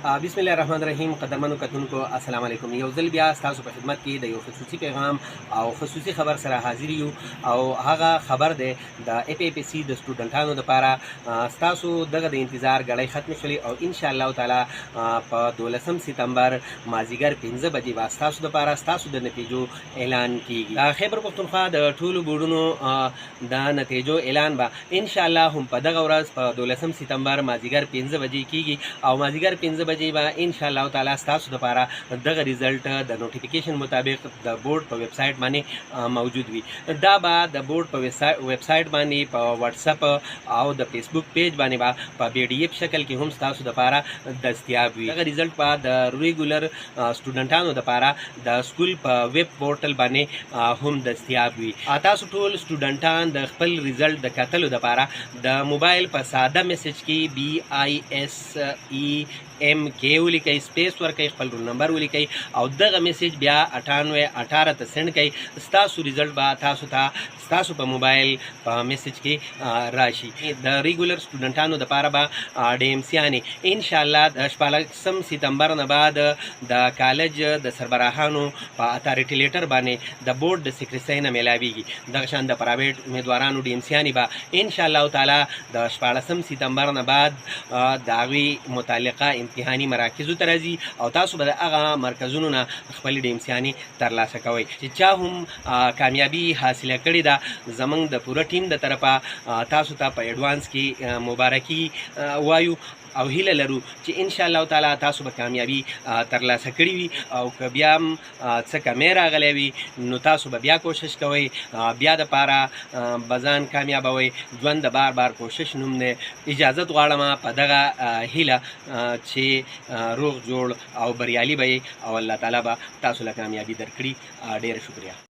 بسم الله الرحمن الرحیم. قدرمنو کتونکو السلام علیکم. یو ځل بیا ستاسو په خدمت کې د یو خصوصي پیغام او خصوصي خبر سره حاضر یو او هغه خبر دی د اف اف سی د سټوډنټانو لپاره. ستاسو دغه د انتظار غړۍ ختم شولې او ان شاء الله تعالی په 12 سپتمبر مازیګر 15 بجې به ستاسو لپاره ستاسو د نتیجو اعلان کیږي. د خیبر پښتونخوا د ټولو بورډونو د نتیجو اعلان به ان شاء الله هم په دغه ورځ په 12 سپتمبر مازیګر 15 بجې کیږي او مازیګر 15 بجې به ان شاء الله تعالی ستاسو لپاره دغه ریزلټ د نوټیفیکیشن مطابق د بورډ په ویب سایټ باندې موجود وي. دا به د بورډ په ویب سایټ باندې په واتس اپ او د فیسبوک پیج باندې به په پی ډی ایف شکل کې هم ستاسو لپاره دستیاب وي. دغه ریزلټ به د ریګولر سټوډنټانو لپاره د سکول په ویب پورټل باندې هم دستیاب وي. تاسو ټول سټوډنټان د خپل ریزلټ د کتلو لپاره د موبایل په ساده میسج کې BISEMK ولیکئ، سپیس ورکئ، خپل رول نمبر ولیکئ او دغه میسج بیا 9818 ته سند کئ. ستاسو ریزلټ به تاسو ته ستاسو په موبایل په میسج کې راشي. د ریګولر سټوډنټانو لپاره به ډي ام سیانې ان شاء الله د 14 سپتمبر نه بعد د کالج د سربراهانو په اتارټي لیټر باندې د بورډ د سیکریټرۍ نه میلاویږي. دغه شان د پرایویټ امیدوارانو ډي ام سیانې به ان شاء الله تعالی د 14 سپتمبر نه بعد د هغوی متعلقه امتحاني مراکزو ته راځي او تاسو به د هغه مرکزونو نه خپلې ډي ام سیانې ترلاسه کوئ. چې چا هم کامیابي حاصله کړې ده زموږ د پوره ټیم د طرفه تاسو ته په ایډوانس کې مبارکي وایو او هیله لرو چې ان شاء الله تعالی تاسو به کامیابی ترلاسه کړی وي او که بیا هم څه کمی راغلی وي نو تاسو به بیا کوشش کوئ، بیا دپاره به ځان کامیابوئ. ژوند د بار بار کوشش نوم دی. اجازت غواړم په دغه هیله چې روغ جوړ او بریالي به او الله تعالی به تاسو له کامیابي درکړي. ډېره شکریه.